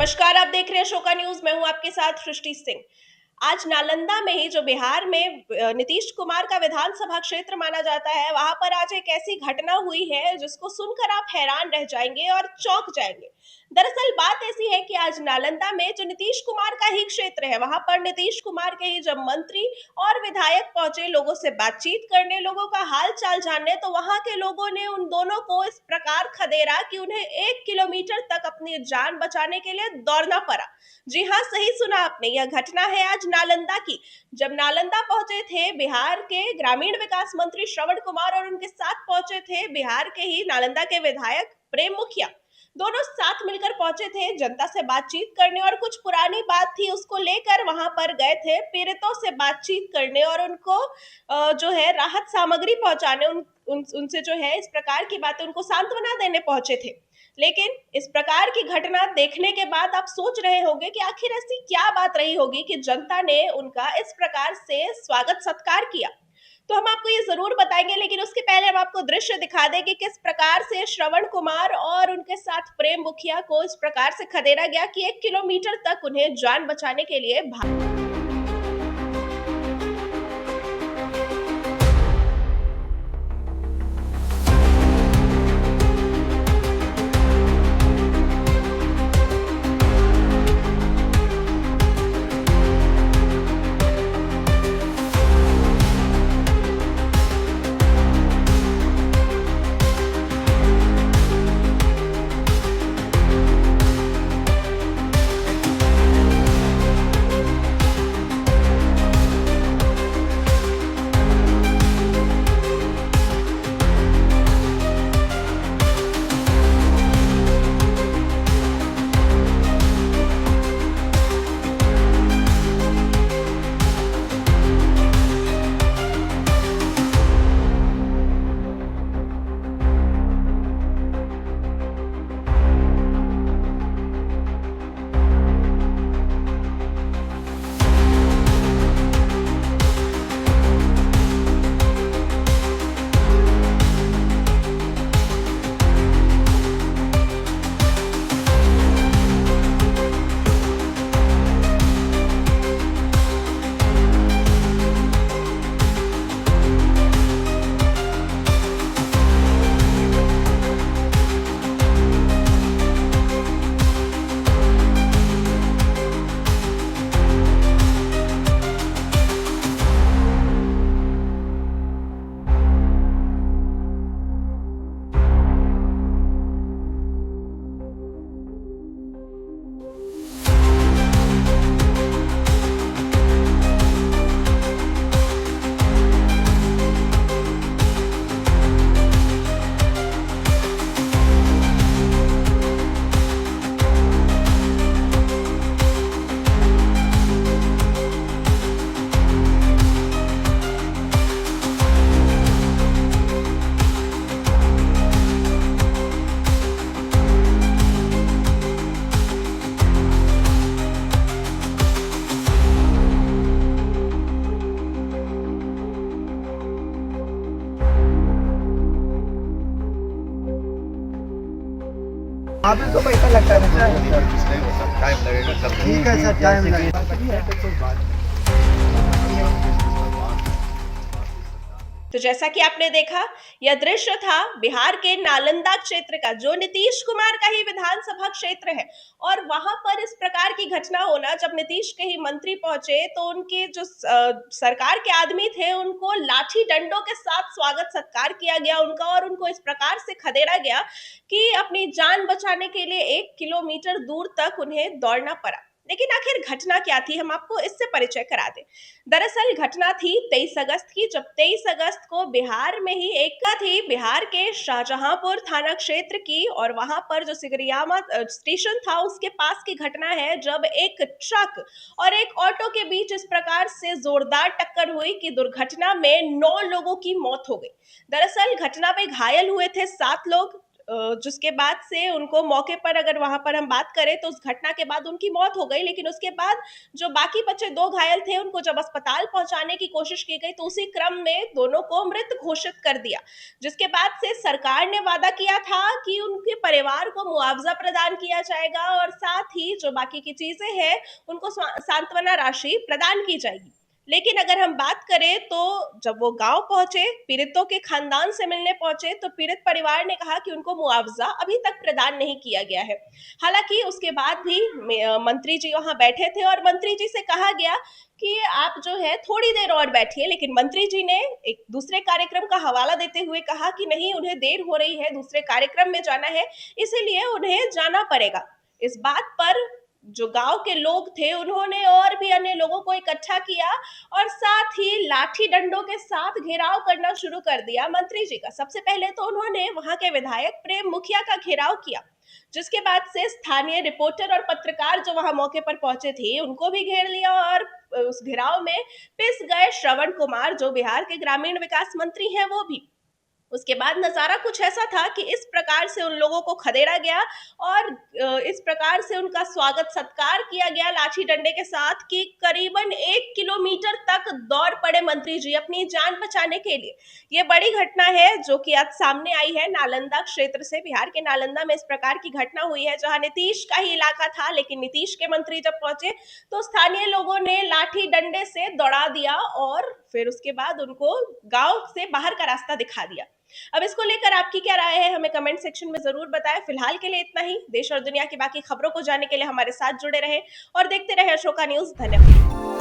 नमस्कार, आप देख रहे हैं शोका न्यूज। मैं हूं आपके साथ सृष्टि सिंह। आज नालंदा में ही जो बिहार में नीतीश कुमार का विधानसभा क्षेत्र माना जाता है, वहां पर आज एक ऐसी घटना हुई है जिसको सुनकर आप हैरान रह जाएंगे और चौंक जाएंगे। दरअसल बात ऐसी है कि आज नालंदा में जो नीतीश कुमार का ही क्षेत्र है, वहां पर नीतीश कुमार के ही जब मंत्री और विधायक पहुंचे लोगों से बातचीत करने, लोगों का हाल चाल जानने, तो वहां के लोगों ने उन दोनों को इस प्रकार खदेड़ा कि उन्हें 1 किलोमीटर तक अपनी जान बचाने के लिए दौड़ना पड़ा। जी हाँ, सही सुना आपने, यह घटना है आज नालंदा की। जब नालंदा पहुंचे थे बिहार के ग्रामीण विकास मंत्री श्रवण कुमार और उनके साथ पहुंचे थे बिहार के ही नालंदा के विधायक प्रेम मुखिया। दोनों साथ मिलकर पहुंचे थे जनता से बातचीत करने, और कुछ पुरानी बात थी उसको लेकर वहां पर गए थे पीड़ितों से बातचीत करने और उनको जो है राहत सामग्री पहुंचाने, उनसे जो है इस प्रकार की बातें, उनको सांत्वना देने पहुंचे थे। लेकिन इस प्रकार की घटना देखने के बाद आप सोच रहे होंगे कि आखिर ऐसी क्या बात रही होगी कि जनता ने उनका इस प्रकार से स्वागत सत्कार किया। तो हम आपको ये जरूर बताएंगे, लेकिन उसके पहले हम आपको दृश्य दिखा दें कि किस प्रकार से श्रवण कुमार और उनके साथ प्रेम मुखिया को इस प्रकार से खदेड़ा गया कि 1 किलोमीटर तक उन्हें जान बचाने के लिए भाग। अभी तो पैसा लगता है टाइम लगेगा। ठीक है सर, टाइम लगेगा। तो जैसा कि आपने देखा, यह दृश्य था बिहार के नालंदा क्षेत्र का, जो नीतीश कुमार का ही विधानसभा क्षेत्र है। और वहां पर इस प्रकार की घटना होना, जब नीतीश के ही मंत्री पहुंचे तो उनके जो सरकार के आदमी थे उनको लाठी डंडों के साथ स्वागत सत्कार किया गया उनका, और उनको इस प्रकार से खदेड़ा गया कि अपनी जान बचाने के लिए 1 किलोमीटर दूर तक उन्हें दौड़ना पड़ा। लेकिन आखिर घटना क्या थी, हम आपको इससे परिचय करा दें। दरअसल घटना थी 23 अगस्त की, जब 23 अगस्त को बिहार में ही एक थी, बिहार के शाहजहांपुर थाना क्षेत्र की, और वहां पर जो सिगरियामा स्टेशन था उसके पास की घटना है, जब एक ट्रक और एक ऑटो के बीच इस प्रकार से जोरदार टक्कर हुई कि दुर्घटना में 9 लोगों की मौत हो गई। दरअसल घटना में घायल हुए थे 7 लोग, जिसके बाद से उनको मौके पर, अगर वहां पर हम बात करें तो उस घटना के बाद उनकी मौत हो गई, लेकिन उसके बाद जो बाकी बचे 2 घायल थे उनको जब अस्पताल पहुंचाने की कोशिश की गई तो उसी क्रम में दोनों को मृत घोषित कर दिया, जिसके बाद से सरकार ने वादा किया था कि उनके परिवार को मुआवजा प्रदान किया जाएगा और साथ ही जो बाकी की चीजें हैं उनको सांत्वना राशि प्रदान की जाएगी। लेकिन अगर हम बात करें तो जब वो गांव पहुंचे, पीड़ितों के खानदान से मिलने पहुंचे, तो पीड़ित परिवार ने कहा कि उनको मुआवजा अभी तक प्रदान नहीं किया गया है। हालांकि उसके बाद भी मंत्री जी वहां बैठे थे और मंत्री जी से कहा गया कि आप जो है थोड़ी देर और बैठिए, लेकिन मंत्री जी ने एक दूसरे कार्यक्रम का हवाला देते हुए कहा कि नहीं, उन्हें देर हो रही है, दूसरे कार्यक्रम में जाना है, इसीलिए उन्हें जाना पड़ेगा। इस बात पर जो गांव के लोग थे उन्होंने और भी अन्य लोगों को इकट्ठा किया और साथ ही लाठी डंडों के साथ घेराव करना शुरू कर दिया मंत्री जी का। सबसे पहले तो उन्होंने वहां के विधायक प्रेम मुखिया का घेराव किया, जिसके बाद से स्थानीय रिपोर्टर और पत्रकार जो वहां मौके पर पहुंचे थे उनको भी घेर लिया और उस घेराव में पिस गए श्रवण कुमार, जो बिहार के ग्रामीण विकास मंत्री हैं, वो भी। उसके बाद नजारा कुछ ऐसा था कि इस प्रकार से उन लोगों को खदेड़ा गया और इस प्रकार से उनका स्वागत सत्कार किया गया लाठी डंडे के साथ कि करीबन 1 किलोमीटर तक दौड़ पड़े मंत्री जी अपनी जान बचाने के लिए। ये बड़ी घटना है जो कि आज सामने आई है नालंदा क्षेत्र से। बिहार के नालंदा में इस प्रकार की घटना हुई है जहां नीतीश का ही इलाका था, लेकिन नीतीश के मंत्री जब पहुंचे तो स्थानीय लोगों ने लाठी डंडे से दौड़ा दिया और फिर उसके बाद उनको गांव से बाहर का रास्ता दिखा दिया। अब इसको लेकर आपकी क्या राय है, हमें कमेंट सेक्शन में जरूर बताएं। फिलहाल के लिए इतना ही। देश और दुनिया की बाकी खबरों को जानने के लिए हमारे साथ जुड़े रहें और देखते रहें अशोका न्यूज। धन्यवाद।